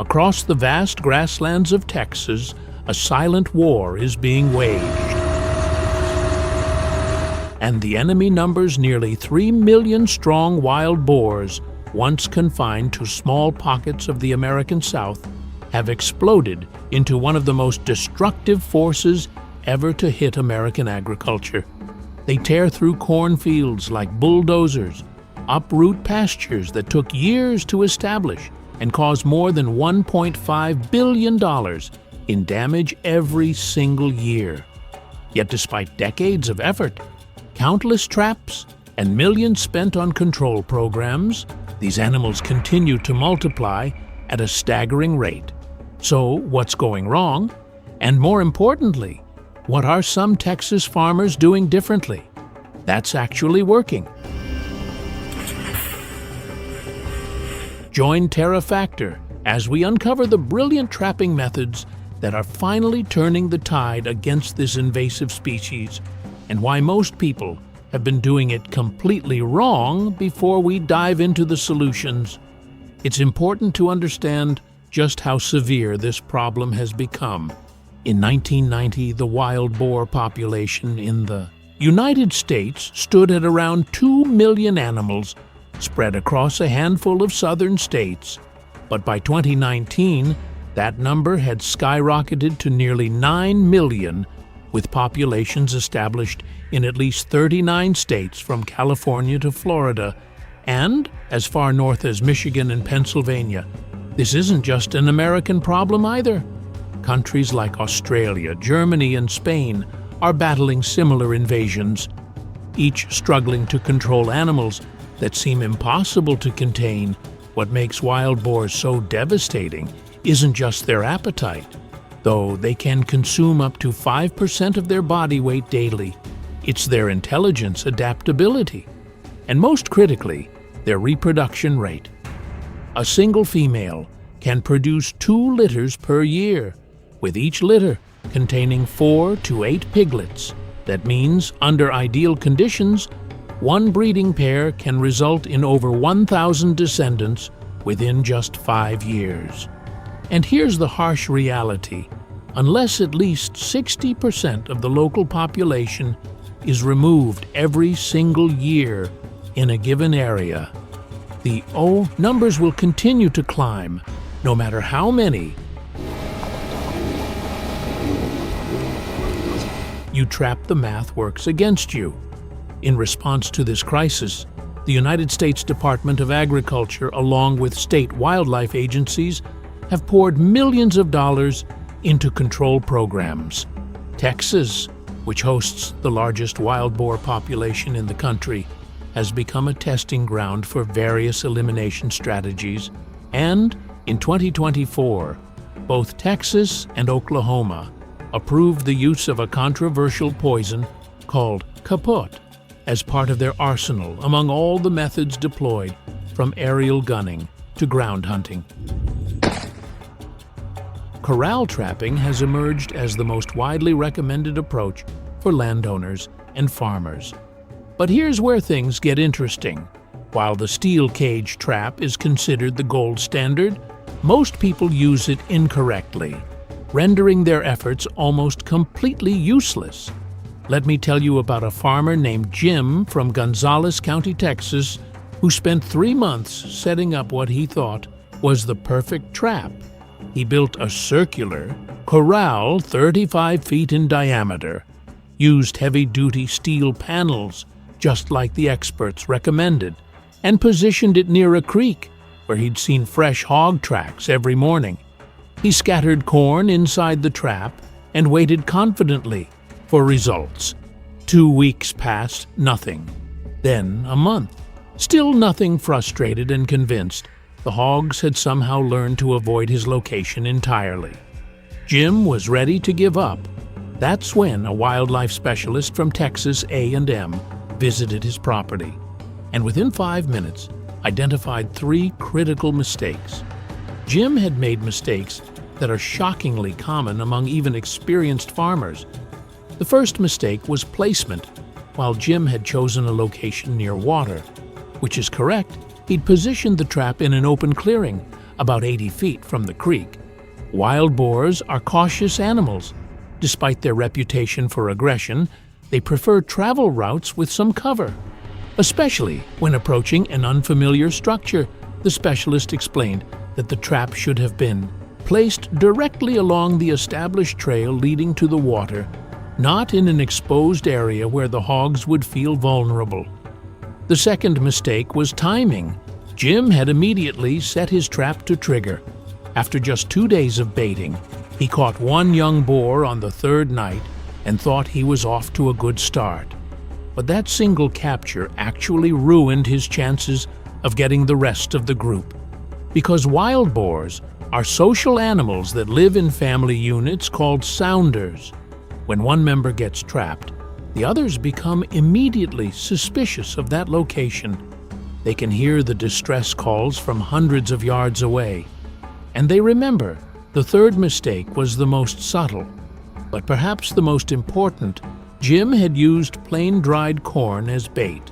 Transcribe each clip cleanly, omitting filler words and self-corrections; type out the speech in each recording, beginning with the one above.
Across the vast grasslands of Texas, a silent war is being waged. And the enemy numbers nearly 3 million strong wild boars, once confined to small pockets of the American South, have exploded into one of the most destructive forces ever to hit American agriculture. They tear through cornfields like bulldozers, uproot pastures that took years to establish, and cause more than $1.5 billion in damage every single year. Yet despite decades of effort, countless traps, and millions spent on control programs, these animals continue to multiply at a staggering rate. So what's going wrong? And more importantly, what are some Texas farmers doing differently? That's actually working. Join Terra Factor as we uncover the brilliant trapping methods that are finally turning the tide against this invasive species, and why most people have been doing it completely wrong before we dive into the solutions. It's important to understand just how severe this problem has become. In 1990, the wild boar population in the United States stood at around 2 million animals spread across a handful of southern states. But by 2019, that number had skyrocketed to nearly 9 million, with populations established in at least 39 states from California to Florida, and as far north as Michigan and Pennsylvania. This isn't just an American problem either. Countries like Australia, Germany, and Spain are battling similar invasions, each struggling to control animals that seem impossible to contain. What makes wild boars so devastating isn't just their appetite, though they can consume up to 5% of their body weight daily. It's their intelligence, adaptability, and most critically, their reproduction rate. A single female can produce 2 litters per year, with each litter containing 4 to 8 piglets. That means, under ideal conditions, one breeding pair can result in over 1,000 descendants within just 5 years. And here's the harsh reality. Unless at least 60% of the local population is removed every single year in a given area, the numbers will continue to climb, no matter how many you trap. The math works against you. In response to this crisis, the United States Department of Agriculture, along with state wildlife agencies, have poured millions of dollars into control programs. Texas, which hosts the largest wild boar population in the country, has become a testing ground for various elimination strategies, and in 2024, both Texas and Oklahoma approved the use of a controversial poison called kaput as part of their arsenal among all the methods deployed, from aerial gunning to ground hunting. Corral trapping has emerged as the most widely recommended approach for landowners and farmers. But here's where things get interesting. While the steel cage trap is considered the gold standard, most people use it incorrectly, rendering their efforts almost completely useless. Let me tell you about a farmer named Jim from Gonzales County, Texas, who spent 3 months setting up what he thought was the perfect trap. He built a circular corral 35 feet in diameter, used heavy-duty steel panels, just like the experts recommended, and positioned it near a creek where he'd seen fresh hog tracks every morning. He scattered corn inside the trap and waited confidently for results. 2 weeks passed, nothing. Then a month. Still nothing. Frustrated and convinced, the hogs had somehow learned to avoid his location entirely. Jim was ready to give up. That's when a wildlife specialist from Texas A&M visited his property, and within 5 minutes identified 3 critical mistakes. Jim had made mistakes that are shockingly common among even experienced farmers. The first mistake was placement. While Jim had chosen a location near water, which is correct, he'd positioned the trap in an open clearing, about 80 feet from the creek. Wild boars are cautious animals. Despite their reputation for aggression, they prefer travel routes with some cover, especially when approaching an unfamiliar structure. The specialist explained that the trap should have been placed directly along the established trail leading to the water, not in an exposed area where the hogs would feel vulnerable. The second mistake was timing. Jim had immediately set his trap to trigger. After just 2 days of baiting, he caught one young boar on the third night and thought he was off to a good start. But that single capture actually ruined his chances of getting the rest of the group. Because wild boars are social animals that live in family units called sounders. When one member gets trapped, the others become immediately suspicious of that location. They can hear the distress calls from hundreds of yards away. And they remember the third mistake was the most subtle. But perhaps the most important, Jim had used plain dried corn as bait.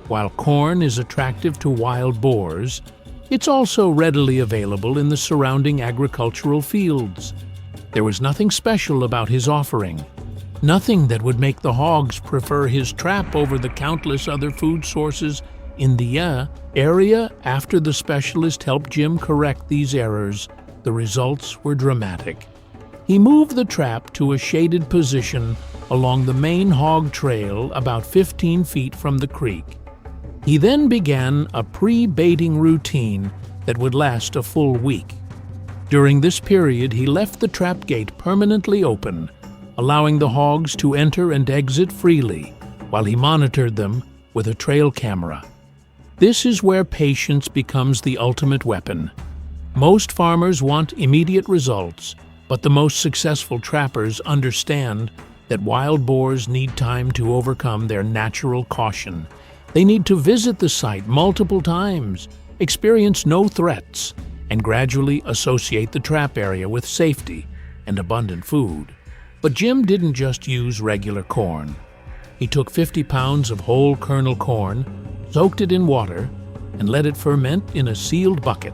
While corn is attractive to wild boars, it's also readily available in the surrounding agricultural fields. There was nothing special about his offering. Nothing that would make the hogs prefer his trap over the countless other food sources in the area. After the specialist helped Jim correct these errors, the results were dramatic. He moved the trap to a shaded position along the main hog trail about 15 feet from the creek. He then began a pre-baiting routine that would last a full week. During this period, he left the trap gate permanently open, allowing the hogs to enter and exit freely, while he monitored them with a trail camera. This is where patience becomes the ultimate weapon. Most farmers want immediate results, but the most successful trappers understand that wild boars need time to overcome their natural caution. They need to visit the site multiple times, experience no threats, and gradually associate the trap area with safety and abundant food. But Jim didn't just use regular corn. He took 50 pounds of whole kernel corn, soaked it in water, and let it ferment in a sealed bucket.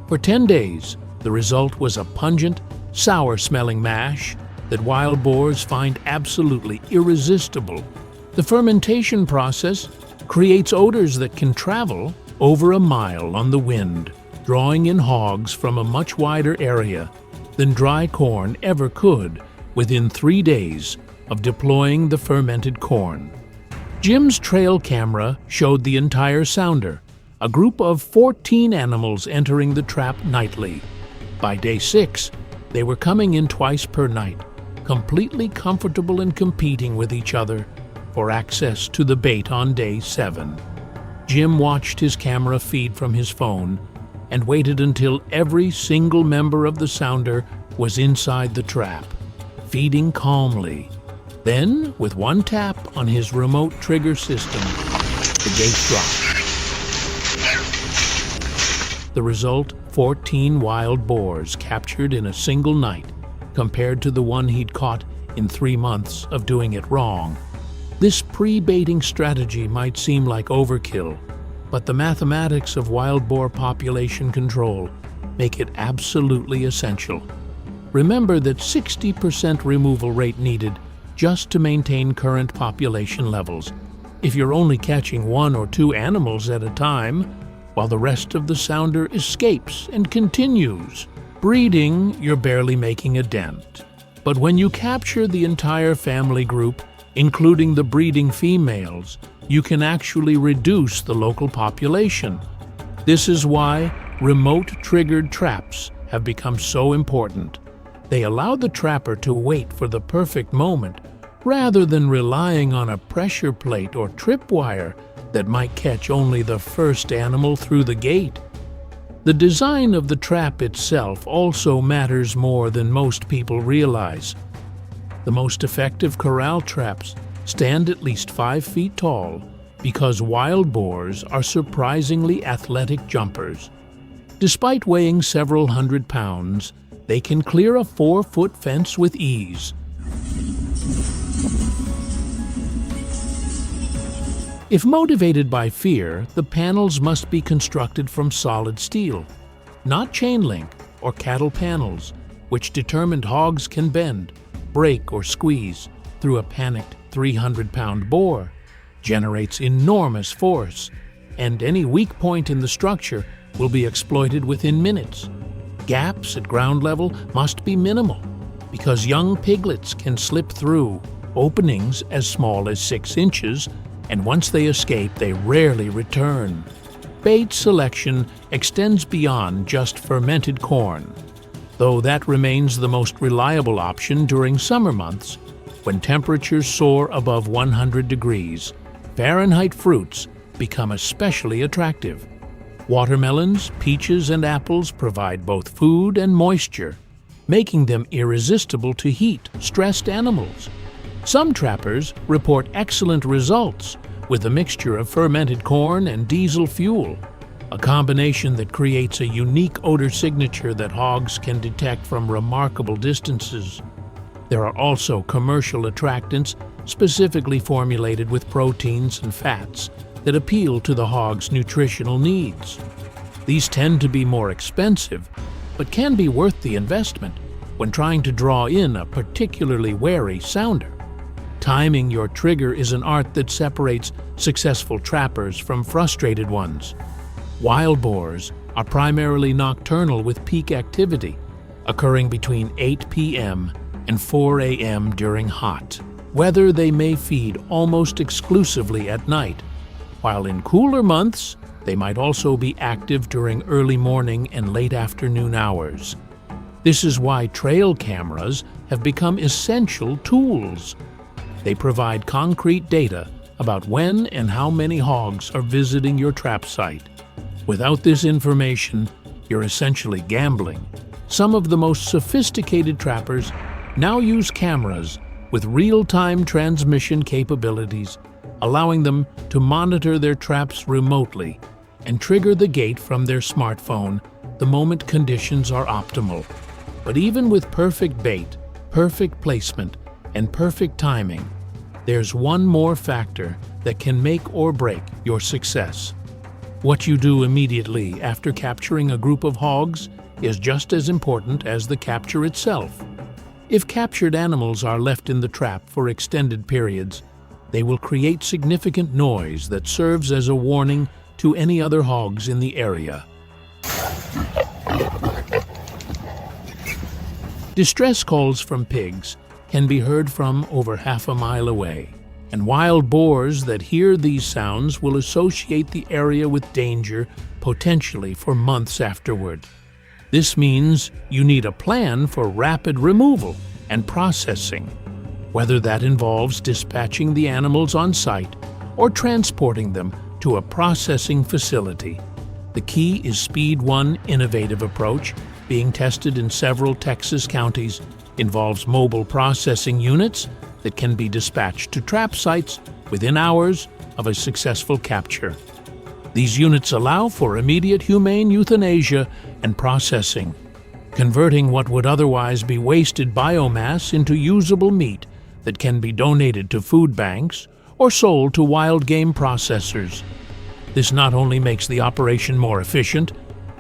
For 10 days, the result was a pungent, sour-smelling mash that wild boars find absolutely irresistible. The fermentation process creates odors that can travel over a mile on the wind, drawing in hogs from a much wider area than dry corn ever could within 3 days of deploying the fermented corn. Jim's trail camera showed the entire sounder, a group of 14 animals entering the trap nightly. By day 6, they were coming in twice per night, completely comfortable and competing with each other for access to the bait on day 7. Jim watched his camera feed from his phone and waited until every single member of the sounder was inside the trap, feeding calmly. Then, with one tap on his remote trigger system, the gate dropped. The result, 14 wild boars captured in a single night, compared to the one he'd caught in 3 months of doing it wrong. This pre-baiting strategy might seem like overkill, but the mathematics of wild boar population control make it absolutely essential. Remember that 60% removal rate needed just to maintain current population levels. If you're only catching 1 or 2 animals at a time, while the rest of the sounder escapes and continues breeding, you're barely making a dent. But when you capture the entire family group, including the breeding females, you can actually reduce the local population. This is why remote-triggered traps have become so important. They allow the trapper to wait for the perfect moment, rather than relying on a pressure plate or tripwire that might catch only the first animal through the gate. The design of the trap itself also matters more than most people realize. The most effective corral traps stand at least 5 feet tall because wild boars are surprisingly athletic jumpers. Despite weighing several hundred pounds, they can clear a 4-foot fence with ease. If motivated by fear, the panels must be constructed from solid steel. not chain link or cattle panels, which determined hogs can bend, break, or squeeze through a panicked 300-pound boar, generates enormous force, and any weak point in the structure will be exploited within minutes. Gaps at ground level must be minimal, because young piglets can slip through openings as small as 6 inches, and once they escape, they rarely return. Bait selection extends beyond just fermented corn, though that remains the most reliable option during summer months when temperatures soar above 100 degrees. Fahrenheit fruits become especially attractive. Watermelons, peaches, and apples provide both food and moisture, making them irresistible to heat-stressed animals. Some trappers report excellent results with a mixture of fermented corn and diesel fuel, a combination that creates a unique odor signature that hogs can detect from remarkable distances. There are also commercial attractants specifically formulated with proteins and fats that appeal to the hog's nutritional needs. These tend to be more expensive, but can be worth the investment when trying to draw in a particularly wary sounder. Timing your trigger is an art that separates successful trappers from frustrated ones. Wild boars are primarily nocturnal with peak activity, occurring between 8 p.m. and 4 a.m. during hot weather. They may feed almost exclusively at night, while in cooler months, they might also be active during early morning and late afternoon hours. This is why trail cameras have become essential tools. They provide concrete data about when and how many hogs are visiting your trap site. Without this information, you're essentially gambling. Some of the most sophisticated trappers now use cameras with real-time transmission capabilities, allowing them to monitor their traps remotely and trigger the gate from their smartphone the moment conditions are optimal. But even with perfect bait, perfect placement, and perfect timing, there's one more factor that can make or break your success. What you do immediately after capturing a group of hogs is just as important as the capture itself. If captured animals are left in the trap for extended periods, they will create significant noise that serves as a warning to any other hogs in the area. Distress calls from pigs can be heard from over half a mile away, and wild boars that hear these sounds will associate the area with danger potentially for months afterward. This means you need a plan for rapid removal and processing, whether that involves dispatching the animals on site or transporting them to a processing facility. The key is Speed 1 innovative approach, being tested in several Texas counties, involves mobile processing units that can be dispatched to trap sites within hours of a successful capture. These units allow for immediate humane euthanasia and processing, converting what would otherwise be wasted biomass into usable meat that can be donated to food banks or sold to wild game processors. This not only makes the operation more efficient,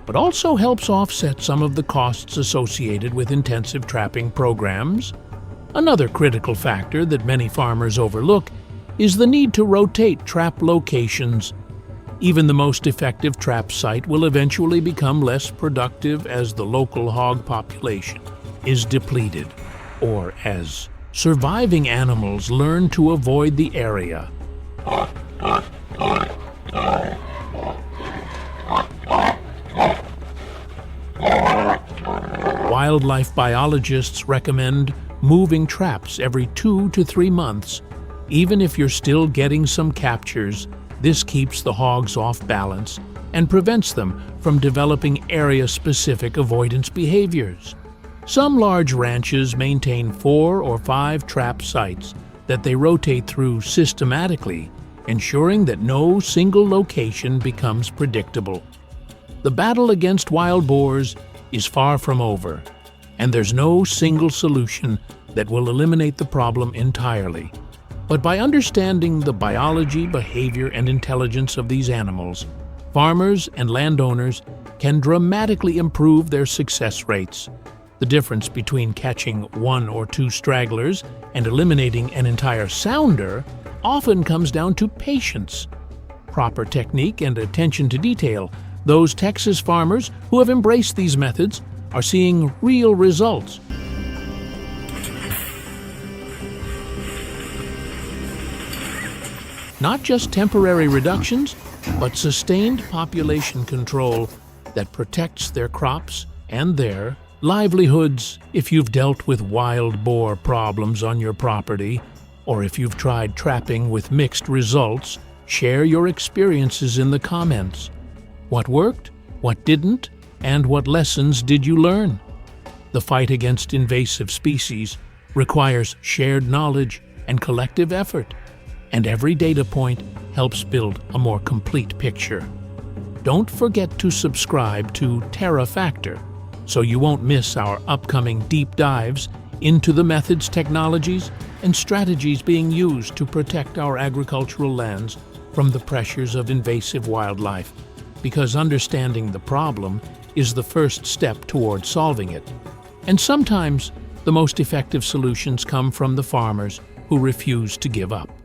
but also helps offset some of the costs associated with intensive trapping programs. Another critical factor that many farmers overlook is the need to rotate trap locations. Even the most effective trap site will eventually become less productive as the local hog population is depleted, or as surviving animals learn to avoid the area. Wildlife biologists recommend moving traps every 2 to 3 months. Even if you're still getting some captures, this keeps the hogs off balance and prevents them from developing area-specific avoidance behaviors. Some large ranches maintain 4 or 5 trap sites that they rotate through systematically, ensuring that no single location becomes predictable. The battle against wild boars is far from over, and there's no single solution that will eliminate the problem entirely. But by understanding the biology, behavior, and intelligence of these animals, farmers and landowners can dramatically improve their success rates. The difference between catching 1 or 2 stragglers and eliminating an entire sounder often comes down to patience, proper technique, and attention to detail. Those Texas farmers who have embraced these methods are seeing real results. Not just temporary reductions, but sustained population control that protects their crops and their livelihoods. If you've dealt with wild boar problems on your property, or if you've tried trapping with mixed results, share your experiences in the comments. What worked, what didn't, and what lessons did you learn? The fight against invasive species requires shared knowledge and collective effort, and every data point helps build a more complete picture. Don't forget to subscribe to Terra Factor so you won't miss our upcoming deep dives into the methods, technologies, and strategies being used to protect our agricultural lands from the pressures of invasive wildlife, because understanding the problem is the first step toward solving it. And sometimes the most effective solutions come from the farmers who refuse to give up.